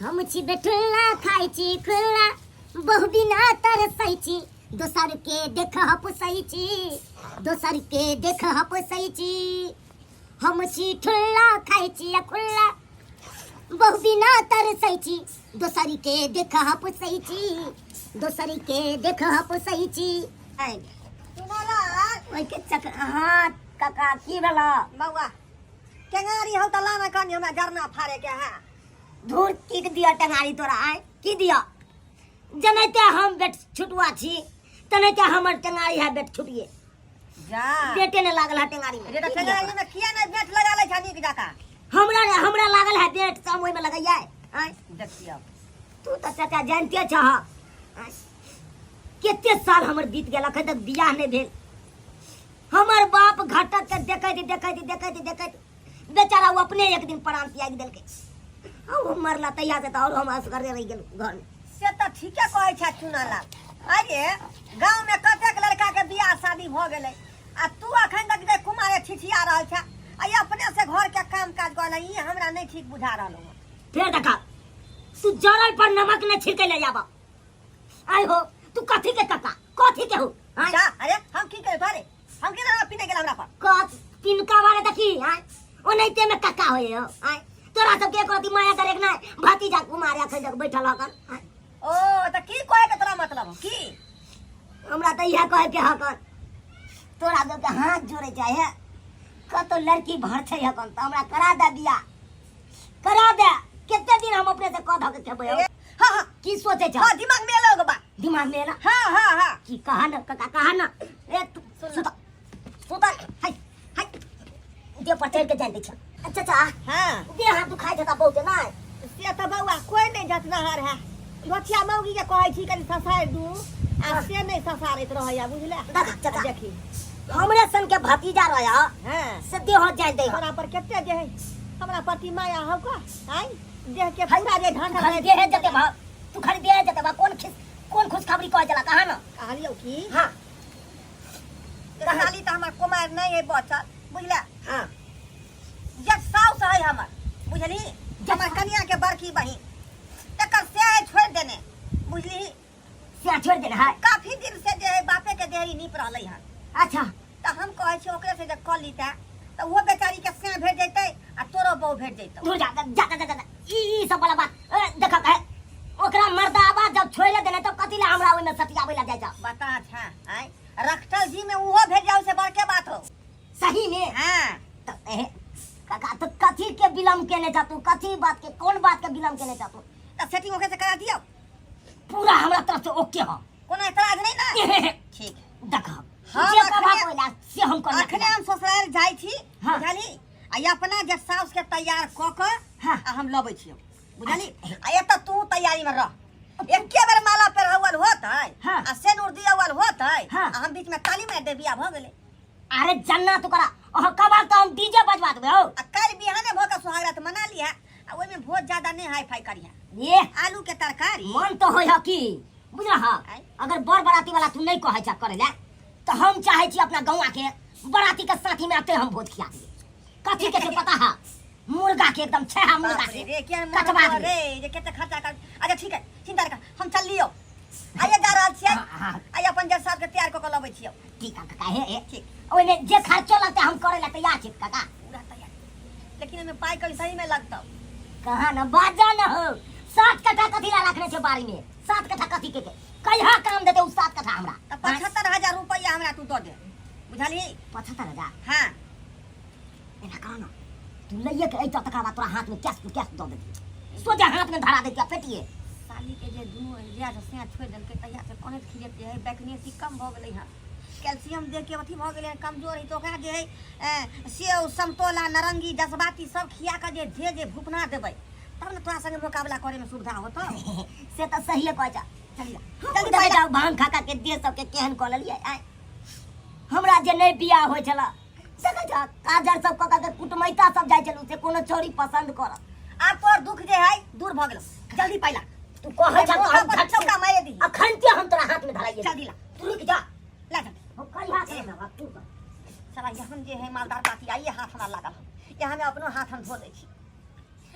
हम छी बेठुल्ला खाई छी खुल्ला बहु बिना तरसई छी दोसर के देख हपसई छी दोसर के देख हपसई छी हम छी ठुल्ला खाई छी खुल्ला बहु बिना तरसई छी दोसर के देख हपसई छी दोसर के देख हपसई छी सुनला ओइ के चक हां काका की भेला बौआ टेंगारी हो त लाना कनी हमरा जरना फाड़े के है धूर किक दिया टेंगारी तोरा आय की दिया जनैते हम बेट छुटुआ छी तनैते हमर टेंगारी है बेट छुटिए जा बेटे ने लागल है टेंगारी में रे त टेंगारी में किया नै बेट लगा ले छनी के जाका हमरा लागल है बेट सब ओइ में लगाइए आय देखियो तू त चाचा जानते छ केते साल हमर बीत गेल अखन तक बियाह नै भेल हमर बाप घटक के देखैत बेचारा वो अपने एक दिन प्राण त्याग देलकै अब मरला तैया से और हम असगर रह गेल घर में से त ठीके कहै छ चुनाला अरे गांव में कतेक लड़का के बियाह शादी भ गेलै आ तू अखन तक जे कुमारे छिछिया रहल छ आ अपने से घर के काम काज करले ई हमरा नै ठीक बुझा रहल फिर देखा तू जरल पर नमक न छिड़के ले जाबा आय हो तू कथी के कथी के हो जा अरे हम की करे तोरे हम के ना पीने गेल हमरा पर कथ पिनका वाले देखी आय ओनैते में कक्का होय हो आय तोरा सब के कथी माया करे ना भतीजा कुमार अखन तक बैठल हकन ओ त की कहे के तोरा मतलब की हमरा त इहा कहे के हकन तोरा सब के हाथ जोड़े चाहे कतो लड़की भर छै हकन त हमरा करा दे बियाह करा दे केते दिन हम अपने से कह धक खेबै हां हां की सोचे छ हां दिमाग में लोग बा दिमाग में ना हां हां हां की कहा ना काका कहा ना ए तू सुता हाय हाय दे पटेल के जान दे छ अच्छा अच्छा हां दे हाथ दुखाई जता बहुत ना से त बौआ कोई नै जतना हार है रोटिया मौगी के कहै छी कनी ससार दू आ से नै ससारैत रहैया बुझले चाचा देखी हमरे सन के भतीजा रहया हां से देह जाय दे तोरा पर केते जे है हमरा पति माया हौ का आइ देह के पूरा जे ढंढ खरी दे जते भा तू खरी दे जते भा कौन खुशखबरी कह जला कहा ना कहलियो की हां खाली त हमर कुमार नै है बचल बुझले हां जे साउस है हमर बुझली हमर कन्या के बड़की बहिन तकर से छोड़ देने बुझली से छोड़ देना है काफी दिन से जे है बापे के देहरी नीप रहलै हन अच्छा त हम कहै छी ओकरे से जे क लीता त वो बेचारी के से भेट जैतै आ तोरो बहू भेट जैतौ दूर जा ई सब वाला बात देखा है ओकरा मर्दाबा जब छोड़े देने तब कथि ला हमरा ओइ में सटियाबै ला जाय जा बता छ आइ रखटल जी में उहो भेट जाऊ से बड़के बात हो सही में हां त काका तो कथी के विलम्ब केने जा तू कथी बात के कौन बात के विलम्ब केने जा तू त सेटिंग ओके से करा दियो पूरा हमरा तरफ से ओके हो कोनो एतराज नै ना ठीक देखा हाँ, जे कबा अखने- कोइला से हम कर अखने हम ससुराल जाई छी हाँ। बुझली आ अपना जे साउस के तैयार क के हाँ। आ हम लबै छियो बुझली आ एत तू तैयारी में रह एके बेर माला पहिरावल होतै हाँ। आ सेनुर दियावल होतै हाँ। आ हम बीच में ताली में दे बिया भ गेलै अरे जन्ना तू करा ओह कबा तो हम डीजे बजवा देबे हो आ काल बिहाने भ के सुहागरात मना लिया आ ओइ में भोज ज्यादा नै हाई फाई करिया ये आलू के तरकारी मन तो होय की बुझला हां आय। अगर बर बराती वाला तू नहीं कहै छ करे ले तो हम चाहे छी अपना गौवा के बराती के साथी में आते हम भोज खिया दिए कथी के से पता है मुर्गा के एकदम छहा मुर्गा बाप रे के रे के कटवा मन दे रे जे केते खर्चा कर अच्छा ठीक है चिंता कर हम चल लियो आइए जा रहल छियै हाँ। आइ अपन जे सब के तैयार क के लबै छियो ठीक है काका हे ठीक ओइ में जे खर्चो लगते हम करे ला तैयार छी काका पूरा तैयार लेकिन एमे पाई कई सही में लगतौ कहा ना बाजा न हो 7 कट्ठा कथी ला रखने छे बारी में 7 कट्ठा कथी के कहिया काम देते उ 7 कट्ठा हमरा त 75,000 रुपया हमरा तू दो दे बुझली 75,000 हां एना करो ना तू लइए के ऐता तका बाद तोरा हाथ में कैश दो देती सोचा हाथ में धरा देती पेटिए साली के जे दुनु जिया से से छोड़ देल के तैयार से कोने खिलेते है बैकनेसी कम भ गेलै हां कैल्शियम दे के अथी भ गेलै कमजोर है तो ओकरा जे है सेव समतोला नारंगी जसबाती सब खिया के जे भूपना देबै तब न तोरा संगे मुकाबला करे में सुविधा होतो से तो सही है कहजा चलिए जल्दी बैठ जाओ भांग खा के दे सब के केहन क लेलिए आय हमरा जे नहीं बियाह होय छला देखै छ काजर सब क के कुटमैता सब जाय छलु से कोनो छोरी पसंद कर आप तोर दुख जे है दूर भ गेलो जल्दी पाइला तू कहै छ हम हम चौका मारे दी अखन के हम तोरा हाथ में धराइए जल्दी ला तू रुक जा ला जा हम कहिया के ना तू साला यहाँ जे है मालदार पाती आइए हाथ हमरा लागल यहाँ में अपनो हाथ हम धो दै छी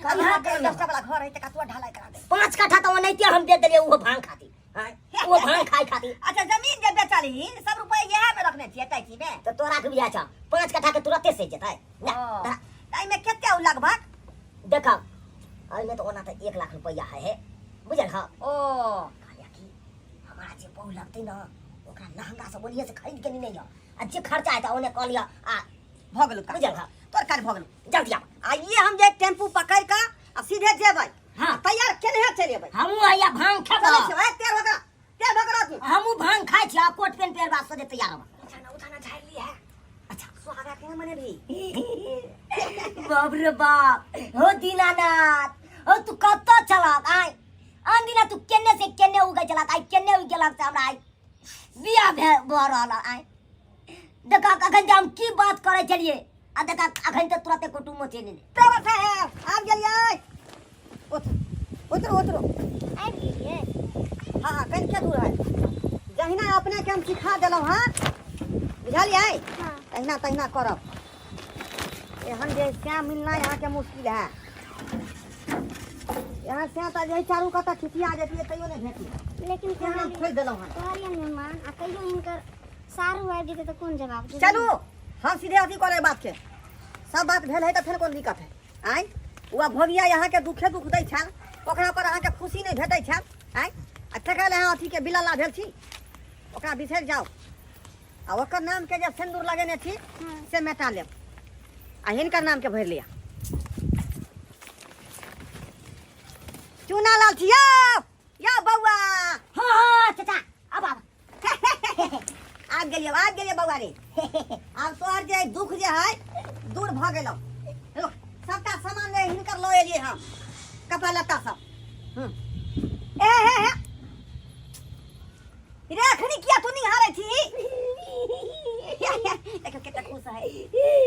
कल यहाँ पे 10 वाला घर है त का तू ढलाई करा दे 5 कट्ठा तो नहीं हम दे देलिए वो भांग खाती हां वो भांग खाई खाती। अच्छा जमीन जे बेचली सब रुपया यह में रखने छिए टैक्सी में तो तोरा के बिया छ 5 कट्ठा के तुरंते से जेतै ना ताई में केते उ लगभग देखा अइमे तो ओना त 1 लाख रुपया है बुझल ह ओ कहलिया कि हमारा जे बहु लगतै ना ओकरा लहंगा से बोलिए से खरीद के नहीं आ जे खर्चा है त ओने कहलिया आ भगल का बुझल ह तोर काल भगल जल्दी आ आइए हम जे टेम्पू पकड़ का आ सीधे जेबै हां तैयार केने चलेबै हमू आया भांग खाबा चले छै तेर भगरा तू हमू भांग खाइ छी आ कोट पेन पेर बात से तैयार हो उठाना झाड़ ली है अच्छा सुहागा के मने भी बाप रे बाप हो दीनानाथ हो तू कत चलाक आय आन दिना तू केने से केने उगे चलाक आय केने उगे गेलक से हमरा आय बिया भ रहल आय देखा अखन जे हम की बात करे छलिए आ देखा अखन त तुरंत कुटुम चले तब है आब गेलियै उतरो आइ गेलिए हां कन के दूर है जहिना अपने के हम सिखा देलौ हां बुझलियै हां तहिना करब एहन जे श्याम मिलना यहाँ के मुश्किल है यहाँ से तो जे चारू कता खिसिया जेतिए तैयो नहीं भेटी लेकिन यहाँ छोड़ देलौ हां कहलियन मेहमान आ कहियो हिनकर सारू आबि जेतै तऽ कोन जवाब देबै? चलू हम सीधे अथी करे बात के सब बात भेल है तो फिर कोन दिक्कत है आय वो भोगिया यहाँ के दुखे दुख दै छल ओकरा पर अहाँ के खुशी नहीं भेटै छल आय आ तकल है अथी के बिलला भेल छी ओकरा बिसरि जाओ आ ओकर नाम के जे सिंदूर लगेने छी से मेटा लेब आ हिनकर नाम के भरि लिया चूना लाल छी या बौआ हां हां चाचा अब आब गेलिए बौआ रे आब तोहर जे दुख जे है दूर भ गेलौ हेलो सबटा सामान ले हिनकर ल एलिए हम कपड़ा लत्ता सब ए हे रे अखनी किया तू निहारै छी देखो केतना खुश है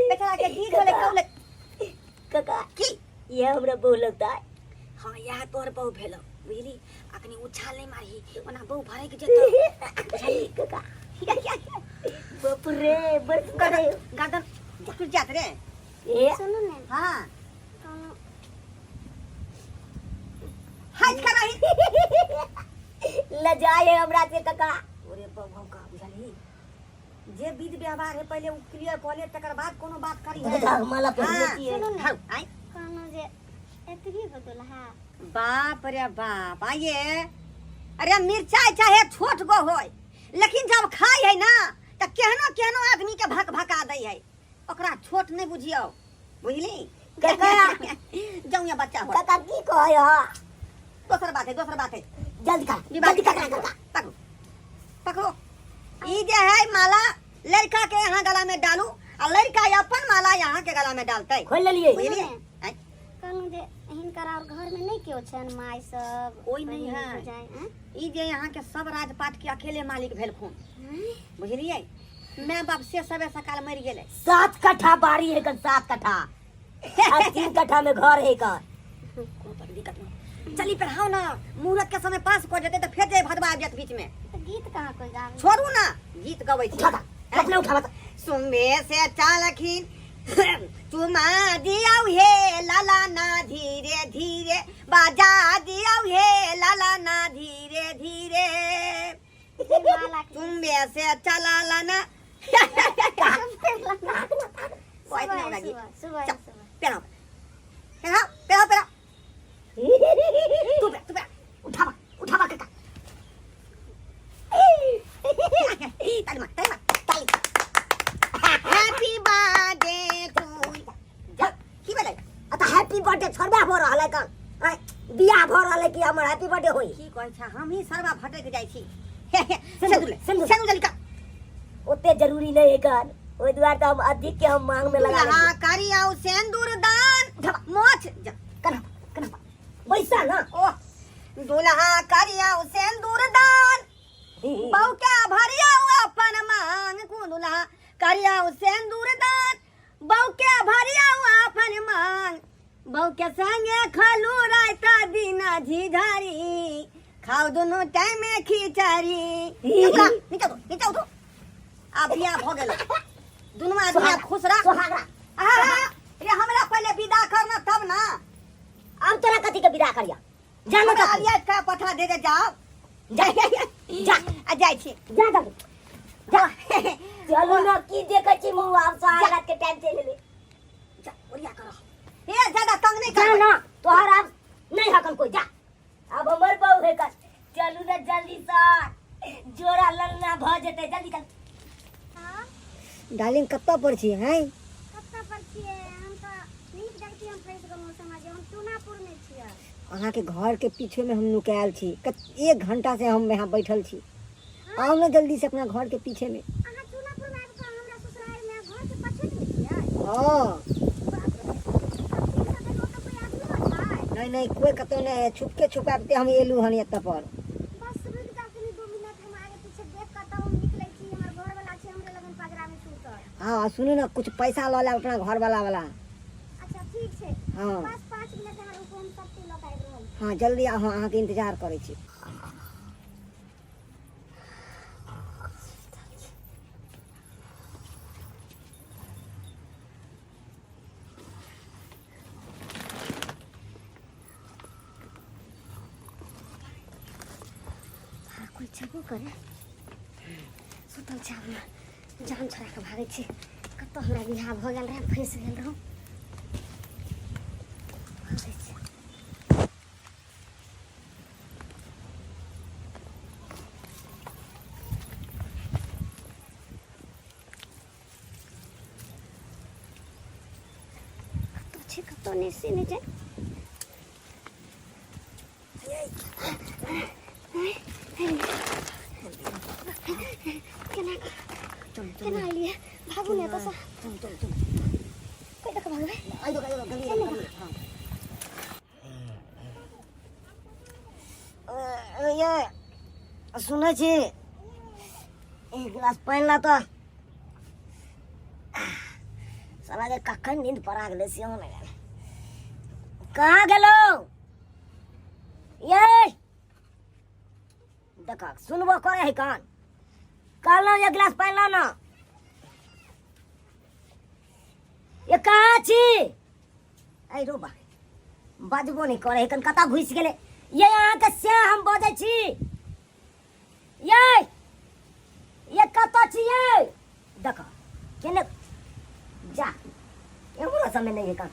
बेचारा के गीत होले कौले काका की ये हमरा बहु लगता है हां यह तोहर बहु भेलौ बुझली अखनी उछाल नहीं मारही ओना बहु भरे के जेतौ बुझली काका बाप रे बस करे गर्दन फिर जात रे ए सुनू ने हां कोनो हाथ कराही लजाए हमरा से काका ओरे बहु का बुझली जे विध व्यवहार है पहले उ क्लियर कर ले तकर बाद कोनो बात करी है दादा माला पहनले हाँ, छिए सुनू ने हाँ, आय कोनो जे एतबी बदलहा बाप रे बाप आइए अरे मिर्चाई चाहे छोट गो होय लेकिन जब खाई है ना त केहनो आदमी के भक भका दै है ओकरा छोट नहीं बुझियो बुझली काका जाऊ या बच्चा हो काका की कहय ह दोसर बात है जल्दी कर काका पकड़ो पकड़ो ई जे है माला लड़का के यहाँ गला में डालू और लड़का अपन माला यहाँ के गला में डालते खोल लेलिए बुझलिए आय, कोनो जे हिनकर और घर में नहीं केओ छन माय सब कोई नहीं बहिन है। भौजाई, हैं? ई जे यहाँ के सब राजपाट के अकेले मालिक भेलखुन हैं? बुझलिए मैं बाप से सबे सकाल मर गेले 7 कट्ठा बाड़ी है कन 7 कट्ठा आ 3 कट्ठा में घर है कन कोनो तरह दिक्कत नहीं चली पर हाँ ना मुहूर्त के समय पास कर देते तो फिर जे भदवा आ जात बीच में तो गीत कहाँ कोई गावे? छोड़ू ना गीत गबै छी उठा अपने उठा बता सुमे से चालखिन तुमा दियाऊ हे लाला ना धीरे धीरे बाजा दियाऊ हे लाला ना धीरे धीरे जे माला के तुमे से चला ना कोई सुबह नहीं लगी सुबह चल, सुबह पेरा पेरा पेरा पेरा तू पे उठा काका ताली मार हैप्पी बर्थडे टू की भेलै अत हैप्पी बर्थडे छोड़बा भ रहल है कन आय बियाह भ रहल है कि हमर हैप्पी बर्थडे होई की कहै छै हम ही सरवा भटक जाइ छी सिंदूर। सिंदूर जलिका ओते जरूरी नहीं है कन ओइ द्वार त हम अधिक के हम मांग में लगा दुल्हा करियाऊ सिंदूर दान मोछ कना पैसा ना ओ दुल्हा करियाऊ सिंदूर दान बहु के भरियाऊ अपन मांग को दुल्हा करियाऊ सिंदूर दान बहु के भरियाऊ अपन मांग बहु के संगे खलू रायता दिना झिझारी खाओ दोनों टाइम में खिचड़ी नीचे उठो आप बियाह भ गेल दुनू आदमी आप खुश रह सोहागरा ये हमरा पहले विदा करना तब ना अब तोरा कथी के विदा करिया जानो हमरा तो आलिया का पठा दे जाओ जा जा जा आ जाय छी जा जा जा चलो ना की देखे छी मुंह आप सारा रात के टाइम चले ले जा ओरिया करो हे ज्यादा तंग नहीं जा कर ना तोहर अब नहीं हकन कोई जा अब हमर बहू है कर चलू ना जल्दी से जोड़ा ललना भ जेते जल्दी चल हाँ डार्लिंग कत्ता पर छी हैं कत्ता पर छियै हम तो नीक जगती हम फंस गेलहुँ समाज हम टूनापुर में छियै अहाँ के घर के पीछे में हम नुकायल छी 1 घंटा से हम यहाँ बैठल छी आओ ना जल्दी से अपना घर के पीछे में अहाँ टूनापुर में आबि कऽ हमरा ससुराल में घर के पछुत में छियै हाँ नहीं कोई कतो नहीं छुपके छुपाते हम एलू हन एत पर बस रुक जा कनी 2 मिनट हम आगे पीछे देख कऽ तब हम निकलै छी हमर घर वाला छै हमरे लगन पजरा में सुतल हाँ सुनू ना कुछ पैसा लो ले अपना घर वाला अच्छा ठीक छै हाँ बस 5 मिनट अहाँ रुकू हम सब चीज लऽ कऽ आबि रहल छी हाँ जल्दी आओ अहाँ के इंतजार करै छी कोई छेबो करे सुतल छै अपना जान छोड़ा के भागै छी कतौ हमरा बियाह भऽ गेल रहै फंसि गेल रहौं भागै छी कतौ छै कतौ नहि से नहि जाइ केना केना एलियै भागू ने एतऽसँ चल कहि दऽ कऽ भागबै आई दो जल्दी हाँ ये सुनै छी एक गिलास पानि ला तो साला के कखन नींद पड़ा गेलै से हम नहीं कहाँ गेलो ये देखा सुनबो करे है कान कहलो एक गिलास पानी ला ना ये कहाँ छी आई रो बजबो नहीं करे है कन कता घुस गेले ये यहाँ के से हम बजे छी ये कता छी ये देखा केने जा एमरो समय नहीं है कान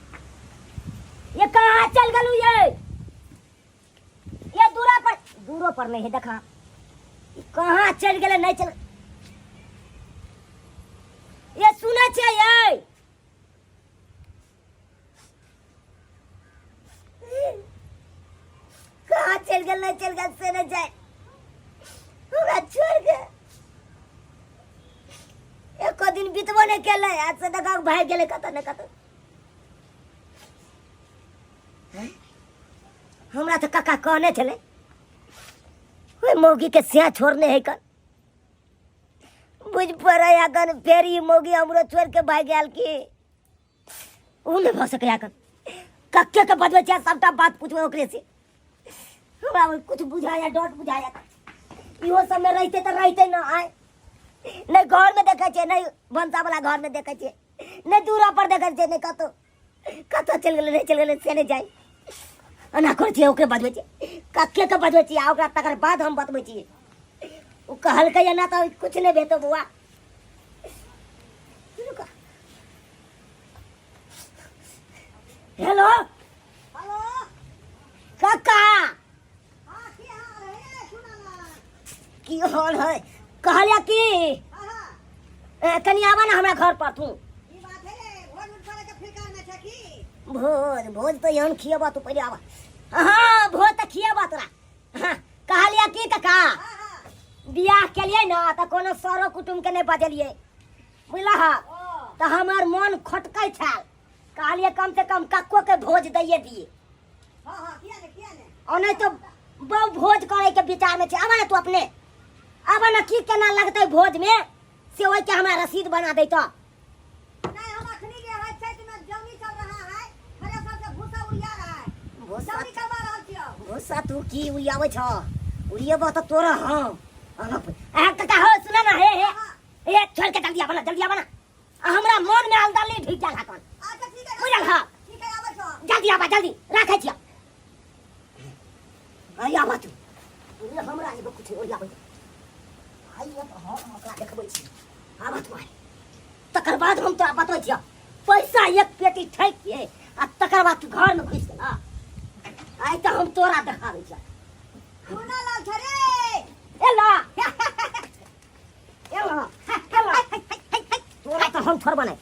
ये कहाँ चल गलू ये दूरो पर नहीं है देखा कहाँ चल गए नहीं चल ये सुना चाहिए कहाँ चल गए नहीं चल गए से नहीं जाए हमरा छोड़ के एक दिन बीतबो नहीं केले आज से देखा भाई गेले कत न कत हमरा तो काका कहने चले ओए मौगी के सिया छोड़ने है कर बुझ पड़ा या कर फिर ये मौगी हमरो छोड़ के भाग गया की ऊ नहीं भ सके कर कक्के के बदवे छै सबटा बात पूछबो ओकरे से हमरा कुछ बुझाया डॉट बुझाया इहो सब में रहते तो रहते ना आए नहीं घर में देखे छे नहीं भंसा वाला घर में देखे छे नहीं दूरा पर देखे छे नहीं कतो चल गेले नहीं चल गेले से नहीं जाई अना कर छिए ओकरे बदवे छिए कक्के के बदवे छिए आ ओकरा तकर बाद हम बतबै छिए ओ कहल के ना तो कुछ नहीं भेतो बुआ हेलो हेलो काका हाँ की हाल है सुना ना की हाल है कहलिया की हाँ कनी आवा ना हमरा घर पर तू ई बात है भोज उठ करे के फिकर में छै की भोज तो यहाँ खियाबा तू पहले आवा हाँ भोज तो खियाबा तोरा हाँ कहलिया की काका हाँ हाँ बियाह केलिए ना तो कोनो सरो कुटुम के नहीं बजलिए बुझला तो हमार मन खटकै छल कहलिए कम से कम कक्को के भोज दैए दिए हाँ हाँ किया ने और नहीं तो बहु भोज करे के विचार में छे आवा ना तू अपने आवा ना की केना लगते भोज में से ओइ के हमरा रसीद बना दे तो नहीं हम अखनी के है क्षेत्र में जंगी चल रहा है हरे साल से भूसा उड़िया रहा है भूसा जंगी करवा रहल छियो भूसा तू की उड़ियावे छ उड़ियाबो तो तोरा हाँ आ काका हो सुना ना हे छोड़ के जल्दी आवा ना हमरा मन में अलदली ढीक जाला कन अच्छा ठीक है बुझल हां ठीक है आबै छो जल्दी आवा जल्दी राखै छियै आया बात ये हमरा एगो कुछ ओरिया होई आइए तो हम ओकरा देखबै छी आबत भाई तकर बाद हम तोरा बतबै छियै पैसा एक पेटी ठैक के आ तकर बाद तू घर में घुस गेला आइ तो हम तोरा देखाबै छियै कोना लाल छरे एला एला तोरा तो हम छोड़बा नहीं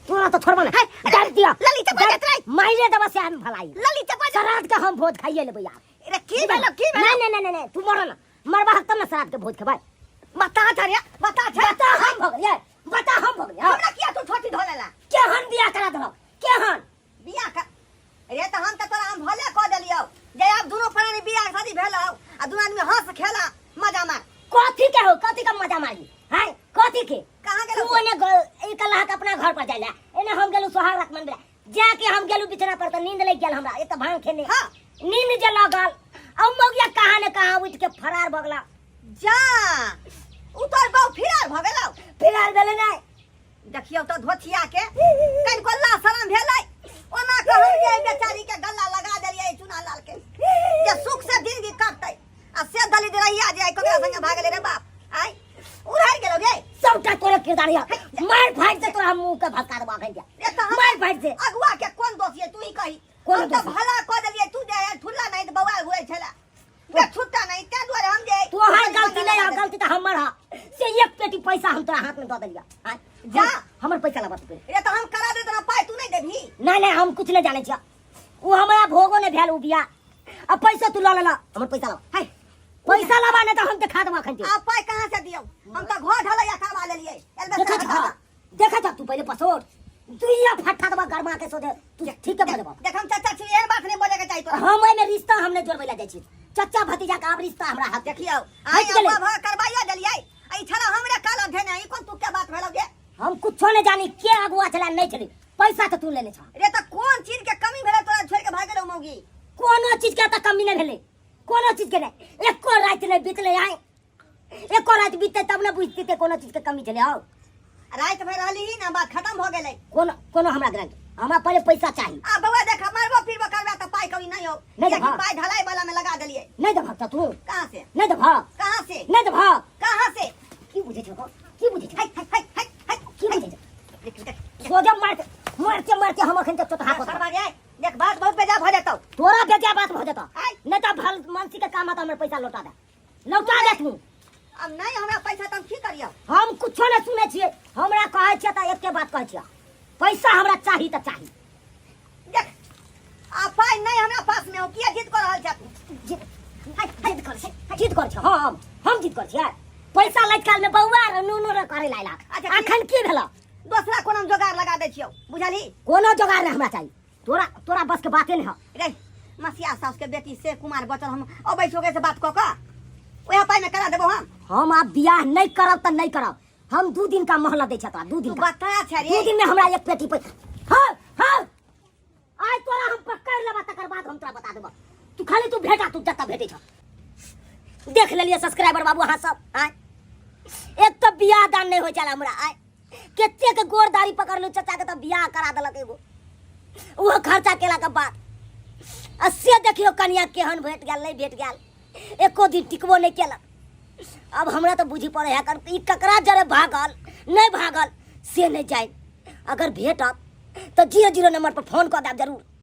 तोरा तो छोड़बा नहीं डाल दिया लली चपा देत रे माइले देबा से हम भलाई लली चपा श्राद्ध के हम भोज खाइए लेबै यार रे की भेलो नहीं तू मर ना मरबा तब ना श्राद्ध के भोज खेबै बता छरे बता छरे बता हम भगलिए बता हम भगलिए हमरा किया तू छोटी ढोलेला केहन बियाह करा दलो केहन बियाह का रे त हम त तोरा हम भले क देलियौ जे अब दुनो प्राणी बियाह शादी भेलौ आ दुनो आदमी हंस खेला मजा मार कथी के हो कथी का मजा मारी है कथी के कहां गेलौ तू ने ई कलह के अपना घर पर जाइला एने हम गेलु सोहाग रात मनबे जाके हम गेलु बिछना पर त नींद लग गेल हमरा ए त भांग खेने हां नींद जे लगल अब मौगिया कहां ने कहां उठ के फरार भगला जा उतर बहु फिरार भ गेलौ फिरार भेले नहीं देखियौ त धोथिया के कन कोल्ला शरम भेलै ओना कहल जे बेचारी के गल्ला लगा देलियै चुना लाल के जे सुख से जिंदगी कटतै आ से दलित रहिया जे ककरा संगे भागले रे बाप आइ उड़ार गेलौ रे सबटा तोरे किरदारिया मार फाड़ से तोरा मुंह के भक्का दबा गई ए त मार फाड़ से अगुआ के कोन दोषिए तू ही कही कोन हम त दोषी? भला क देलियै तू जे ठुल्ला नहीं त बवाल हुए छला बे छुट्टा नहीं ते दुआरे हम जे तू हर गलती नहीं आ गलती त हमर हा से एक पेटी पैसा हम तोरा हाथ में दे देलिया हां जा हमर पैसा लबा तू रे त हम करा दे तना पाई तू नहीं देबी नहीं हम कुछ नहीं जाने छिया वो हमरा भोगो ने भेल उ बिया अब पैसा तू ला लेला हमर पैसा ला हाय पैसा लबा ने त हम देखा देबा खंते आ पाई कहां से दियौ हम त घर ढलैया करवा लेलियै देखा था तू पहले पसोर तू या फट्टा दबा गरमा के सो दे तू ठीक है बोले देख हम चाचा छी एहन बात नहीं बोले के चाहिए तो हम में रिश्ता हमने जोड़बैला जाइ छी चाचा भतीजा का अब रिश्ता हमरा हाथ देखियो हट आई गेलै। अब करवाइयो देलियै आई छला हमरे कालो धेने ई कोन तू के बात भेलौ जे हम कुछ नहीं जानी के अगुआ चला नहीं चली पैसा तो तू लेने छ रे त कोन चीज के कमी भेलै तोरा छोड़ के भाग गेलौ मौगी कोनो चीज के त कमी नहीं भेले कोनो चीज के नहीं एको रात नहीं बीतले आए एको रात बीतते तब ना बुझती ते कोनो चीज के कमी चले आओ रात भर रहली ही ना बात खत्म हो गेलै कोनो हमरा ग्रांट हमरा पहले पैसा चाहिए आ बउआ देख मारबो पीरबो करबा त पाई कभी नहीं हो नहीं लेकिन देबा। पाई ढलाई वाला में लगा देलियै नहीं दे भक्ता तू कहां से नहीं दे भाग कहां से नहीं दे भाग कहां से की बुझे छो की बुझे छो हाय हाय हाय हाय की बुझे छो देख देख सोजा मारते हम अखन तक चोटा सरवा गे देख बात बहुत बेजा भ जतौ तोरा बेजा बात हो जाता आय। नहीं तो भल मानसी के काम आता हमर पैसा लौटा दे तू अब नहीं हमरा पैसा त हम की करियो हम कुछो नहीं सुने छिए हमरा कहै छिए त एके बात कहै छिए पैसा हमरा चाही त चाही देख आ पाई नहीं हमरा पास में हो किया जिद कर रहल छ जीत कर छ हम जीत कर छिए पैसा लैत काल में बौआ र नूनू रे करे लायला अच्छा, अखन की भेला दूसरा कोनो जोगाड़ लगा दे छियो बुझली कोनो जोगाड़ नहीं हमरा चाहिए तोरा बस के बाते नहीं है रे मसिया सास के बेटी से कुमार बचल हम अबै छोगे से बात क का ओया पाई में करा देबो हम अब बियाह नहीं करब त नहीं करब हम 2 दिन का मोहलत दे छतरा 2 दिन तू का बता छ 2 रे दिन में हमरा एक पेटी पैसा हां आज तोरा हम पकड़ लेबा तकर बाद हम तोरा बता देबो तू खाली तू भेटा तू जत्ता भेटे छ देख लेलिए सब्सक्राइबर बाबू हां सब आय एक तो बियाह दान नहीं हो चला हमरा आय केते के गोरदारी पकड़ लो चाचा के तो बियाह करा देलक एगो वो खर्चा केला के बाद अस्से देखियो कन्या केहन भेट गेल नहीं भेट गेल एको दिन टिकबो नहीं केलक अब हमरा तो बुझी पड़े है कर ई ककरा जरे भागल नहीं भागल से नहीं जाए अगर भेटत तो 0 नंबर पर फोन कर देब जरूर